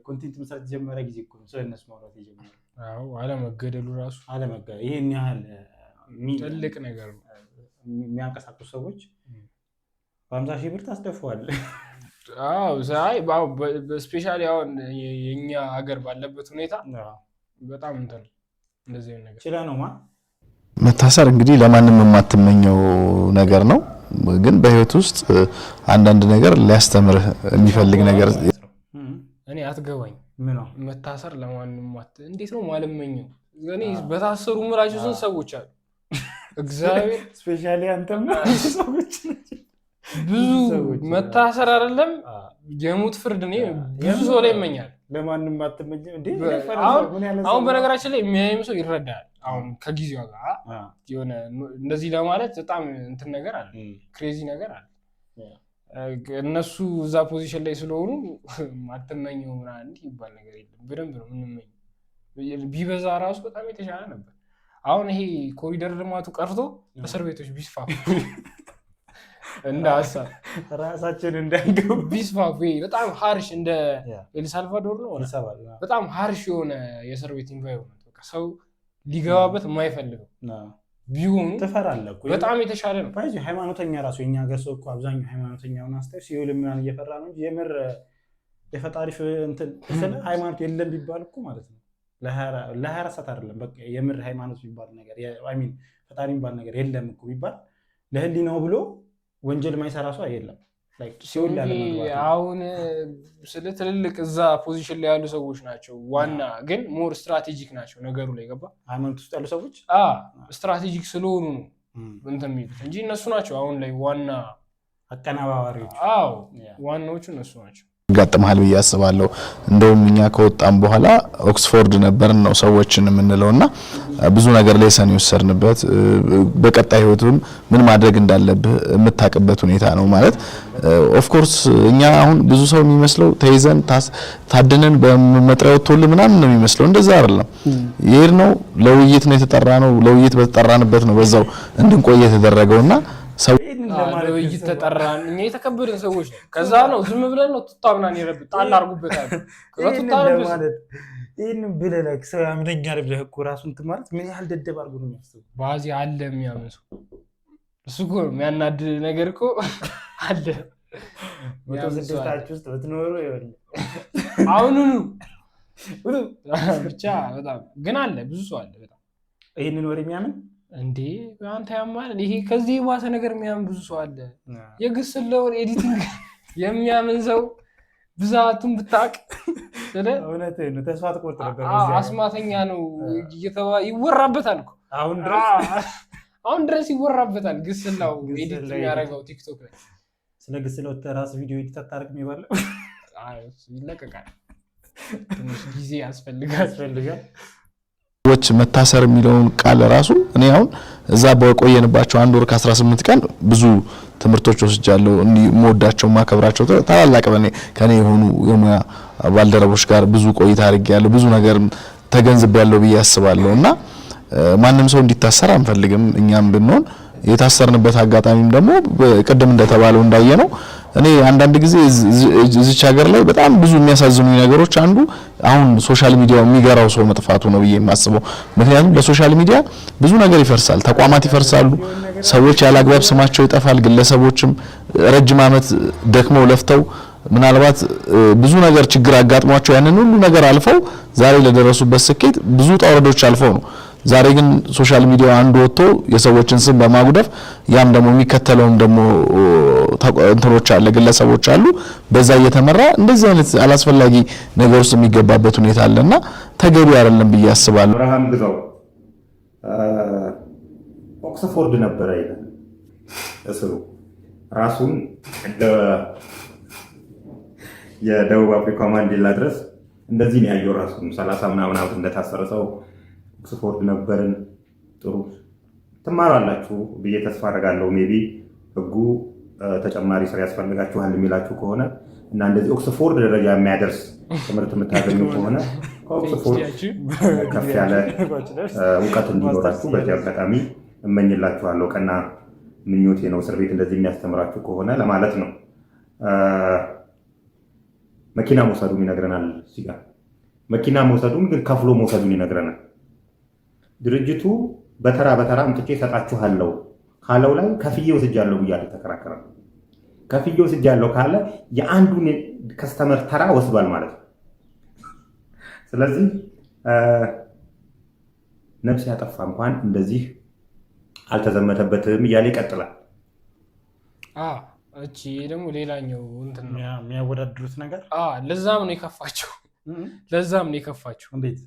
ኮንቴንት መስራት የጀመረ ጊዜ እኮ ነው ስለነሱ ማውራት የጀመረ። አለመገደሉ ራሱ ይሄን ያህል ትልቅ ነገር ነው። የሚያንቀሳቅሱ ሰዎች በ50 ሺህ ብር ታስደፈዋለህ። ስፔሻሊ አሁን የኛ ሀገር ባለበት ሁኔታ በጣም እንትን እንደዚህ ነገር ይችላል ነው መታሰር እንግዲህ ለማንም የማትመኘው ነገር ነው። ግን በህይወት ውስጥ አንዳንድ ነገር ሊያስተምርህ የሚፈልግ ነገር እኔ አትገባኝ። መታሰር ለማንም እንዴት ነው ማለመኘው? እኔ በታሰሩ ምላቸው ስንት ሰዎች አሉ። እግዚአብሔር ስፔሻሊ አንተም ሰዎች ብዙ መታሰር አይደለም የሞት ፍርድ እኔ ብዙ ሰው ላይ ይመኛል። ለማንም አትመኝም እንዴ? አሁን በነገራችን ላይ የሚያይም ሰው ይረዳል። አሁን ከጊዜው ጋር የሆነ እንደዚህ ለማለት በጣም እንትን ነገር አለ፣ ክሬዚ ነገር አለ። እነሱ እዛ ፖዚሽን ላይ ስለሆኑ አትመኘው ምናምን እንዲህ ይባል ነገር የለም። በደንብ ነው የምንመኘው። ቢበዛ ራሱ በጣም የተሻለ ነበር። አሁን ይሄ ኮሪደር ልማቱ ቀርቶ እስር ቤቶች ቢስፋፉ እንደ ሀሳብ ራሳችን እንዳንገቡ ቢስፋፉ በጣም ሀርሽ እንደ ኤልሳልቫዶር ነው በጣም ሀርሽ የሆነ የእስር ቤት ኢንቫይሮንመንት ሰው ሊገባበት የማይፈልገው ቢሆኑ ትፈራለህ እኮ በጣም የተሻለ ነው። ሃይማኖተኛ ራሱ የኛ ሀገር ሰው እኮ አብዛኛው ሃይማኖተኛውን አስተያየት ሲውል ምናምን እየፈራ ነው እንጂ የምር የፈጣሪ እንትን ሃይማኖት የለም ቢባል እኮ ማለት ነው ለ24 ሰዓት አይደለም በቃ የምር ሃይማኖት የሚባል ነገር ሚን ፈጣሪ የሚባል ነገር የለም እኮ ቢባል ለህሊናው ብሎ ወንጀል ማይሰራ ሰው የለም። አሁን ስለ ትልልቅ እዛ ፖዚሽን ላይ ያሉ ሰዎች ናቸው ዋና ግን ሞር ስትራቴጂክ ናቸው ነገሩ ላይ ገባ። ሃይማኖት ውስጥ ያሉ ሰዎች ስትራቴጂክ ስለሆኑ ነው እንትን የሚሉት እንጂ እነሱ ናቸው አሁን ላይ ዋና አቀናባባሪዎች። ዋናዎቹ እነሱ ናቸው። ያጋጥማል ብዬ አስባለሁ። እንደውም እኛ ከወጣም በኋላ ኦክስፎርድ ነበርን ነው ሰዎችን የምንለውና ብዙ ነገር ላይ ሰን ይወሰርንበት በቀጣይ ህይወቱም ምን ማድረግ እንዳለብህ የምታውቅበት ሁኔታ ነው ማለት ኦፍ ኮርስ እኛ አሁን ብዙ ሰው የሚመስለው ተይዘን ታድነን በመጥሪያው ተወል ምናምን ነው የሚመስለው። እንደዛ አይደለም። ይሄር ነው ለውይይት ነው የተጠራ ነው። ለውይይት በተጠራንበት ነው በዛው እንድንቆይ የተደረገውና ለውይይት ተጠራን። እኛ የተከበርን ሰዎች ነው። ከዛ ነው ዝም ብለን ነው ቱታብናን ይረብ ጣል አርጉበታል። ይሄን ብለህ ለክ ሰው ያምነኛል ብለህ እኮ ራሱ እንትን ማለት ምን ያህል ደደብ አድርጎ ነው የሚያስበው። ባዚ አለ የሚያምን ሰው እሱ እኮ የሚያናድ ነገር እኮ አለ። ወጥታችሁ ውስጥ ብትኖሩ ይሆን አሁኑኑ ብቻ በጣም ግን አለ ብዙ ሰው አለ በጣም ይሄንን ወሬ የሚያምን እንዴ አንተ ያማል። ይሄ ከዚህ የባሰ ነገር የሚያምን ብዙ ሰው አለ። የግስለውን ኤዲቲንግ የሚያምን ሰው ብዛቱን ብታቅ እውነትህን ነው። ተስፋ ትቆርጥ ነበር። አስማተኛ ነው ይወራበታል እኮ አሁን ድረስ ይወራበታል። ግስላው ኤዲት የሚያደርገው ቲክቶክ ላይ ስለ ግስላው ተራስ ቪዲዮ ኤዲት አታርግ የሚባለው ይለቀቃል። ትንሽ ጊዜ ያስፈልጋል። ሰዎች መታሰር የሚለውን ቃል ራሱ እኔ አሁን እዛ በቆየንባቸው 1 ወር ከ18 ቀን ብዙ ትምህርቶች ወስጃለሁ። እንዲ ሞዳቸው ማከብራቸው ታላላቅ ከኔ የሆኑ የሙያ ባልደረቦች ጋር ብዙ ቆይታ አድርጌያለሁ። ብዙ ነገር ተገንዝቤያለሁ ብዬ አስባለሁና ማንም ሰው እንዲታሰር አንፈልግም። እኛም ብንሆን የታሰርንበት አጋጣሚም ደግሞ ቅድም እንደተባለው እንዳየነው እኔ አንዳንድ ጊዜ እዚች ሀገር ላይ በጣም ብዙ የሚያሳዝኑ ነገሮች አንዱ አሁን ሶሻል ሚዲያው የሚገራው ሰው መጥፋቱ ነው ብዬ የማስበው። ምክንያቱም በሶሻል ሚዲያ ብዙ ነገር ይፈርሳል፣ ተቋማት ይፈርሳሉ፣ ሰዎች ያላግባብ ስማቸው ይጠፋል። ግለሰቦችም ረጅም ዓመት ደክመው ለፍተው ምናልባት ብዙ ነገር ችግር አጋጥሟቸው ያንን ሁሉ ነገር አልፈው ዛሬ ለደረሱበት ስኬት ብዙ ጣውረዶች አልፈው ነው። ዛሬ ግን ሶሻል ሚዲያ አንዱ ወጥቶ የሰዎችን ስም በማጉደፍ ያም ደግሞ የሚከተለውም ደግሞ እንትኖች አለ ግለሰቦች አሉ በዛ እየተመራ እንደዚህ አይነት አላስፈላጊ ነገር ውስጥ የሚገባበት ሁኔታ አለና ተገቢ አይደለም ብዬ አስባለሁ። አብርሃም ግዛው ኦክስፎርድ ነበረ ይላል እስሩ ራሱን የደቡብ አፍሪካ ማንዴላ ድረስ እንደዚህ ነው ያየው። ራሱን 30 ምናምን ዓመት እንደታሰረ ሰው ኦክስፎርድ ነበርን። ጥሩ ትማራላችሁ ብዬ ተስፋ አደርጋለሁ። ሜቢ ህጉ ተጨማሪ ስራ ያስፈልጋችኋል የሚላችሁ ከሆነ እና እንደዚህ ኦክስፎርድ ደረጃ የሚያደርስ ትምህርት የምታገኙ ከሆነ ከኦክስፎርድ ከፍ ያለ እውቀት እንዲኖራችሁ በዚህ አጋጣሚ እመኝላችኋለሁ። ቀና ምኞቴ ነው። እስር ቤት እንደዚህ የሚያስተምራችሁ ከሆነ ለማለት ነው። መኪና መውሰዱን ይነግረናል። እዚህ ጋር መኪና መውሰዱን ግን ከፍሎ መውሰዱን ይነግረናል። ድርጅቱ በተራ በተራ አምጥቼ እሰጣችኋለሁ ካለው ላይ ከፍዬ ወስጃለሁ ብያለሁ ተከራከራል። ከፍዬ ወስጃለሁ ካለ የአንዱን ከስተመር ተራ ወስዷል ማለት ነው። ስለዚህ ነፍስ ያጠፋ እንኳን እንደዚህ አልተዘመተበትም እያለ ይቀጥላል። እቺ ደግሞ ሌላኛው እንትን ነው የሚያወዳድሩት ነገር። ለዛም ነው የከፋቸው። እንዴት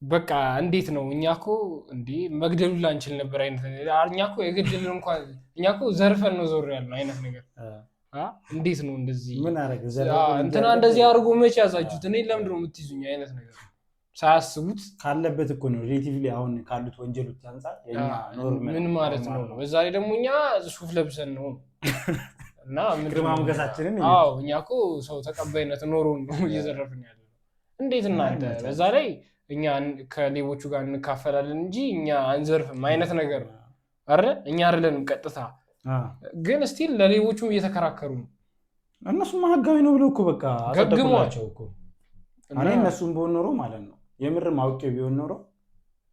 በቃ እንዴት ነው እኛ እኮ እንዴ መግደሉ ላንችል ነበር አይነት እኛ እኮ የገደልን እንኳን እኛ እኮ ዘርፈን ነው ዞር ያልነው አይነት ነገር። እንዴት ነው እንደዚህ ምን አረገ እንትና እንደዚህ አድርጎ መቼ ያዛችሁት? እኔ ለምንድን ነው የምትይዙኝ አይነት ነገር ሳያስቡት ካለበት እኮ ነው ሪሌቲቭሊ አሁን ካሉት ወንጀሎች አንፃር ምን ማለት ነው። በዛ ላይ ደግሞ እኛ ሱፍ ለብሰን ነው እና ግርማ ሞገሳችንን እኛ እኮ ሰው ተቀባይነት ኖሮን ነው እየዘረፍን ያለው። እንዴት እናንተ በዛ ላይ እኛ ከሌቦቹ ጋር እንካፈላለን እንጂ እኛ አንዘርፍም አይነት ነገር ነው አይደል? እኛ አይደለንም ቀጥታ ግን ስቲል ለሌቦቹም እየተከራከሩ ነው። እነሱም ህጋዊ ነው ብለው እኮ በቃ አጸደቁላቸው እኮ። እኔ እነሱም ቢሆን ኖሮ ማለት ነው የምርም አውቄው ቢሆን ኖሮ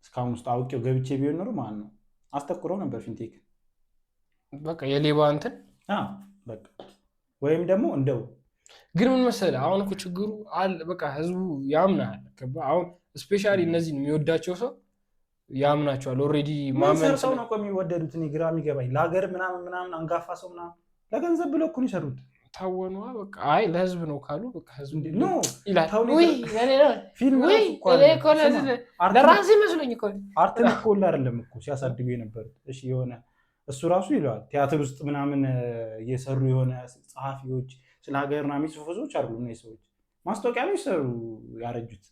እስካሁን ውስጥ አውቄው ገብቼ ቢሆን ኖሮ ማለት ነው አስተኩረው ነበር ፊንቴክ በቃ የሌባ እንትን በቃ ወይም ደግሞ እንደው ግን ምን መሰለህ አሁን እኮ ችግሩ አለ በቃ ህዝቡ ያምናል። አሁን ስፔሻሊ እነዚህን የሚወዳቸው ሰው ያምናቸዋል። ኦልሬዲ ማመን ሰው ነው እኮ የሚወደዱት። እኔ ግራ የሚገባኝ ለሀገር ምናምን አንጋፋ ሰው ምናምን ለገንዘብ ብለው እኮ ነው የሰሩት። ታወኗ በቃ አይ ለህዝብ ነው ካሉ በቃ ህዝብ ነው ይላል። ለራሴ መስሎኝ እኮ አርትን እኮ ሁላ አይደለም እኮ ሲያሳድጉ የነበሩት። እሺ የሆነ እሱ ራሱ ይለዋል ቲያትር ውስጥ ምናምን እየሰሩ የሆነ ጸሐፊዎች ስለ ሀገር ምናምን የሚጽፉ ሰዎች አሉ። እነዚህ ሰዎች ማስታወቂያ ነው ይሰሩ ያረጁት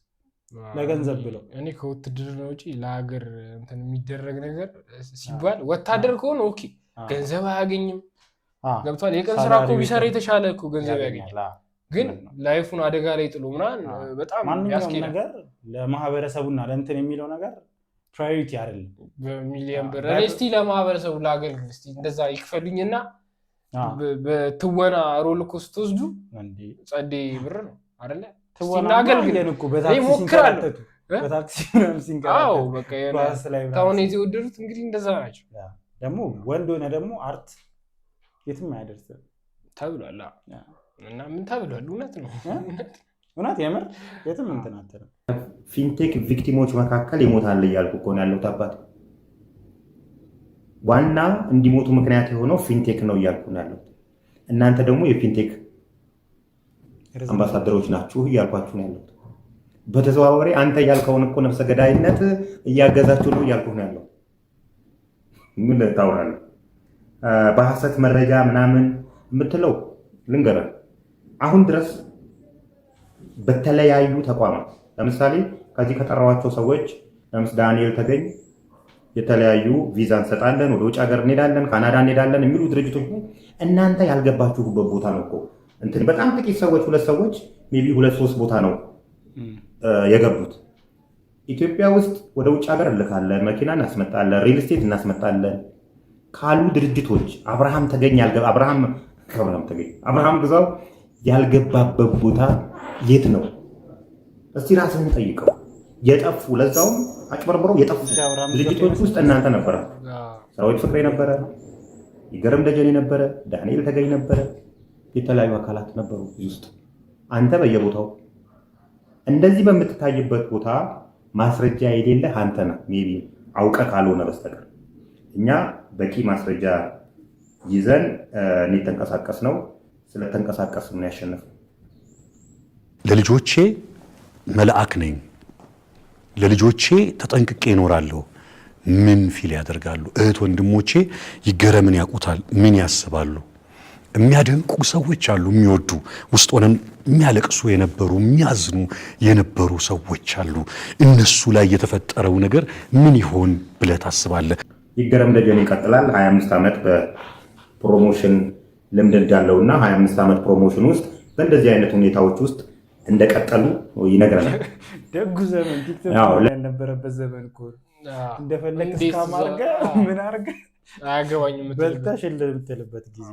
ለገንዘብ ብለው። እኔ ከውትድርና ውጪ ለሀገር እንትን የሚደረግ ነገር ሲባል ወታደር ከሆነ ኦኬ ገንዘብ አያገኝም ገብቷል። የቀን ስራ እኮ ቢሰራ የተሻለ እኮ ገንዘብ ያገኛል። ግን ላይፉን አደጋ ላይ ጥሎ ምናምን በጣም ማንኛውም ነገር ለማህበረሰቡና ለእንትን የሚለው ነገር ፕራዮሪቲ አይደለም። በሚሊዮን ብር እስቲ ለማህበረሰቡ ለአገልግል እስቲ እንደዛ ይክፈሉኝና በትወና ሮል እኮ ስትወስዱ ጸዴ ብር ነው አይደለ? ትወና አገልግል እኮ በታክሲ ሲንቀራጠጡ በቃ ተውኔት የወደዱት እንግዲህ እንደዛ ናቸው። ደግሞ ወንድ ሆነ ደግሞ አርት የትም አያደርስም ተብሏል። እና ምን ተብሏል? እውነት ነው እውነት የምር የትም እንትን አትልም። ፊንቴክ ቪክቲሞች መካከል ይሞታል እያልኩ እኮ ነው ያለሁት አባት። ዋና እንዲሞቱ ምክንያት የሆነው ፊንቴክ ነው እያልኩ ነው ያለሁት። እናንተ ደግሞ የፊንቴክ አምባሳደሮች ናችሁ እያልኳችሁ ነው ያለሁት። በተዘዋዋሪ አንተ ያልከውን እኮ ነፍሰ ገዳይነት እያገዛችሁ ነው እያልኩ ነው ያለሁት። ምን ታወራለህ? በሐሰት መረጃ ምናምን የምትለው ልንገርህ፣ አሁን ድረስ በተለያዩ ተቋማት ለምሳሌ ከዚህ ከጠራዋቸው ሰዎች ለምሳሌ ዳንኤል ተገኝ የተለያዩ ቪዛ እንሰጣለን፣ ወደ ውጭ ሀገር እንሄዳለን፣ ካናዳ እንሄዳለን የሚሉ ድርጅቶች እናንተ ያልገባችሁበት ቦታ ነው እኮ እንትን በጣም ጥቂት ሰዎች 2 ሰዎች ሜይ ቢ 2-3 ቦታ ነው የገቡት። ኢትዮጵያ ውስጥ ወደ ውጭ ሀገር እንልካለን፣ መኪና እናስመጣለን፣ ሪል ስቴት እናስመጣለን ካሉ ድርጅቶች አብርሃም ግዛው ያልገባበት ቦታ የት ነው? እስቲ ራስህን ጠይቀው። የጠፉ ለዛውም አጭበርብረው የጠፉ ድርጅቶች ውስጥ እናንተ ነበራችሁ። ሰራዊት ፍቅሬ ነበረ፣ ይገርም ደጀኔ ነበረ፣ ዳንኤል ተገኝ ነበረ፣ የተለያዩ አካላት ነበሩ ውስጥ። አንተ በየቦታው እንደዚህ በምትታይበት ቦታ ማስረጃ የሌለህ አንተ ነህ። ሜይ ቢ አውቀህ ካልሆነ በስተቀር እኛ በቂ ማስረጃ ይዘን እንተንቀሳቀስ ነው። ስለተንቀሳቀስ ምን ያሸነፈ ለልጆቼ መልአክ ነኝ፣ ለልጆቼ ተጠንቅቄ እኖራለሁ። ምን ፊል ያደርጋሉ? እህት ወንድሞቼ ይገረምን ያውቁታል? ምን ያስባሉ? የሚያደንቁ ሰዎች አሉ፣ የሚወዱ ውስጥ ሆነን የሚያለቅሱ የነበሩ የሚያዝኑ የነበሩ ሰዎች አሉ። እነሱ ላይ የተፈጠረው ነገር ምን ይሆን ብለህ ታስባለህ? ይገረም ደጀኔ ይቀጥላል። 25 ዓመት በፕሮሞሽን ልምድ እንዳለውና 25 ዓመት ፕሮሞሽን ውስጥ በእንደዚህ አይነት ሁኔታዎች ውስጥ እንደቀጠሉ ይነግረናል። ደጉ ዘመን ቲክቶክ ያልነበረበት ዘመን እኮ እንደፈለግ እስካም አድርገህ ምን አድርገህ አያገባኝም በልተሽ የምትልበት ጊዜ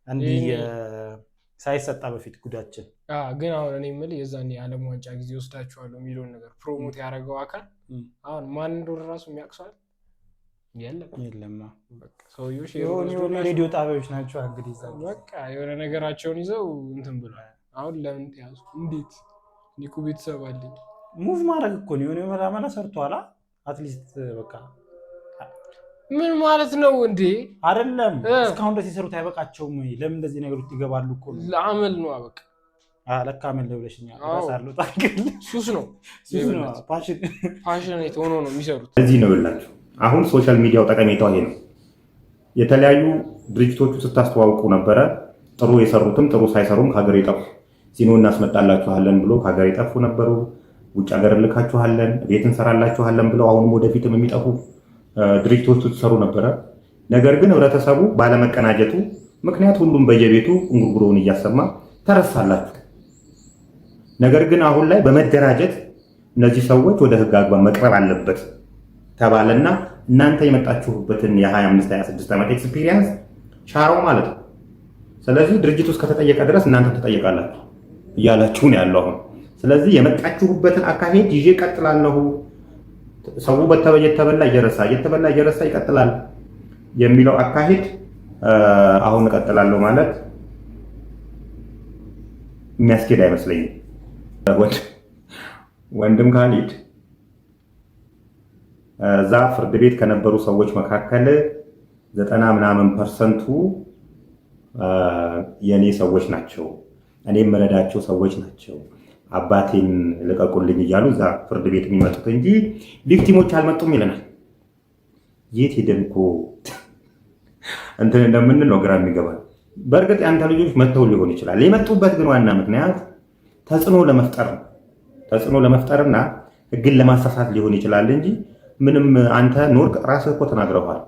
እንዲህ ሳይሰጣ በፊት ጉዳችን። ግን አሁን እኔ የምልህ የዛኔ የዓለም ዋንጫ ጊዜ ወስዳችኋለሁ የሚለውን ነገር ፕሮሞት ያደረገው አካል አሁን ማን እንደሆነ ራሱ የሚያውቅ የለም። ሰውዬዎች የሆኑ ሬዲዮ ጣቢያዎች ናቸው እንግዲህ በቃ የሆነ ነገራቸውን ይዘው እንትን ብሏል። አሁን ለምን ያዙ? እንዴት ኒኩ ቤተሰብ አለኝ ሙቭ ማድረግ እኮ ነው። የሆነ መላመላ ሰርቷላ። አትሊስት በቃ ምን ማለት ነው እንዴ? አይደለም እስካሁን ድረስ የሰሩት አይበቃቸውም ወይ? ለምን እንደዚህ ነገሮች ይገባሉ እኮ ነው። ለአመል ነው በቃ ለካ አመል ነው ብለሽኛል። ራሳሉ ታገል ሱስ ነው ፓሽን ሆኖ ነው የሚሰሩት። እዚህ ነው ብላችሁ አሁን ሶሻል ሚዲያው ጠቀሜታው ይሄ ነው። የተለያዩ ድርጅቶቹ ስታስተዋውቁ ነበረ። ጥሩ የሰሩትም ጥሩ ሳይሰሩም ከሀገር የጠፉ ሲኖ እናስመጣላችኋለን ብሎ ከሀገር የጠፉ ነበሩ። ውጭ ሀገር ልካችኋለን፣ ቤት እንሰራላችኋለን ብለው አሁንም ወደፊትም የሚጠፉ ድርጅቶቹ ትሰሩ ነበረ። ነገር ግን ህብረተሰቡ ባለመቀናጀቱ ምክንያት ሁሉም በየቤቱ እንጉርጉሮውን እያሰማ ተረሳላችሁ። ነገር ግን አሁን ላይ በመደራጀት እነዚህ ሰዎች ወደ ህግ አግባብ መቅረብ አለበት ተባለና እናንተ የመጣችሁበትን የ25-26 ዓመት ኤክስፒሪየንስ ሻረው ማለት ነው። ስለዚህ ድርጅቱ እስከተጠየቀ ድረስ እናንተ ተጠየቃላችሁ እያላችሁ ነው ያለው አሁን። ስለዚህ የመጣችሁበትን አካሄድ ይዤ እቀጥላለሁ። ሰው እየተበላ እየረሳ ይቀጥላል የሚለው አካሄድ አሁን እቀጥላለሁ ማለት የሚያስኬድ አይመስለኝም። ወንድም ካሊድ እዛ ፍርድ ቤት ከነበሩ ሰዎች መካከል 90% የኔ ሰዎች ናቸው፣ እኔ የምረዳቸው ሰዎች ናቸው፣ አባቴን ልቀቁልኝ እያሉ እዛ ፍርድ ቤት የሚመጡት እንጂ ቪክቲሞች አልመጡም ይለናል። የት ሄደን እኮ እንትን እንደምንል ነው ግራ የሚገባል። በእርግጥ ያንተ ልጆች መጥተው ሊሆን ይችላል። የመጡበት ግን ዋና ምክንያት ተጽዕኖ ለመፍጠር ነው። ተጽዕኖ ለመፍጠርና ህግን ለማሳሳት ሊሆን ይችላል እንጂ ምንም አንተ ኖርክ ራስህ እኮ ተናግረዋል።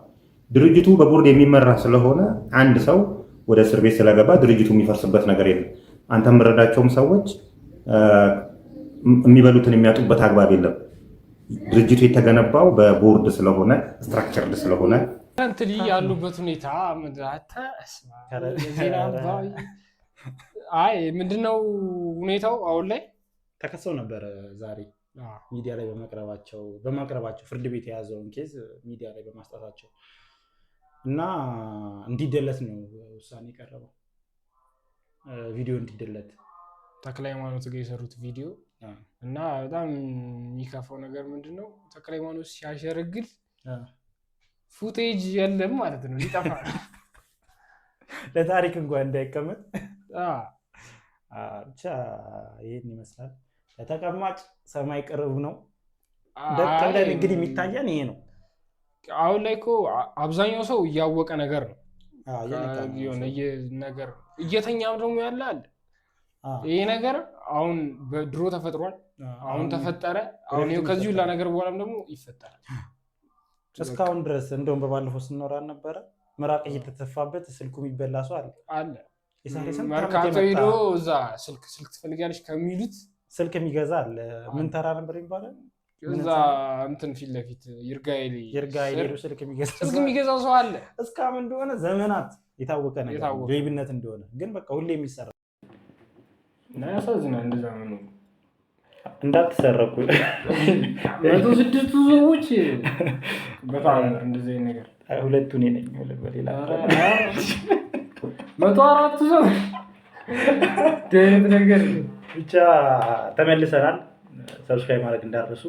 ድርጅቱ በቦርድ የሚመራ ስለሆነ አንድ ሰው ወደ እስር ቤት ስለገባ ድርጅቱ የሚፈርስበት ነገር የለም። አንተ የምረዳቸውም ሰዎች የሚበሉትን የሚያጡበት አግባብ የለም። ድርጅቱ የተገነባው በቦርድ ስለሆነ ስትራክቸርድ ስለሆነ እንትን ያሉበት ሁኔታ ምንድነው ሁኔታው? አሁን ላይ ተከሰው ነበረ ዛሬ ሚዲያ ላይ በማቅረባቸው ፍርድ ቤት የያዘውን ኬዝ ሚዲያ ላይ በማስጣታቸው እና እንዲደለት ነው ውሳኔ የቀረበው። ቪዲዮ እንዲደለት ተክለ ሃይማኖት ጋር የሰሩት ቪዲዮ እና በጣም የሚከፋው ነገር ምንድነው ተክለ ሃይማኖት ሲያሸረግል ፉቴጅ የለም ማለት ነው። ሊጠፋ ለታሪክ እንኳን እንዳይቀመጥ ብቻ ይሄን ይመስላል። ለተቀማጭ ሰማይ ቅርብ ነው። ደቀለን እንግዲህ የሚታየን ይሄ ነው። አሁን ላይ እኮ አብዛኛው ሰው እያወቀ ነገር ነው የሆነ ነገር እየተኛም ደግሞ ያለ አለ። ይሄ ነገር አሁን በድሮ ተፈጥሯል፣ አሁን ተፈጠረ። አሁን ከዚህ ሁላ ነገር በኋላም ደግሞ ይፈጠራል። እስካሁን ድረስ እንደውም በባለፈው ስንኖር ነበረ ምራቅ እየተተፋበት ስልኩ የሚበላ ሰው አለ። መርካቶ ሄዶ እዛ ስልክ ትፈልጊያለሽ ከሚሉት ስልክ የሚገዛ አለ። ምን ተራ ነበር የሚባለው? እዛ እንትን ፊት ለፊት ይርጋይሌ ስልክ የሚገዛ ሰው አለ። እስካሁን እንደሆነ ዘመናት የታወቀ ነገር ሌብነት እንደሆነ ግን በቃ ሁሌ የሚሰራ እና ያሳዝናል። እንደዛ ነው። እንዳትሰረቁ 106 ሰዎች በጣም እንደዚህ ነገር ሁለቱ እኔ ነኝ። በሌላ 104 ሰው ደህነት ነገር ብቻ ተመልሰናል። ሰብስክራይብ ማድረግ እንዳትረሱ።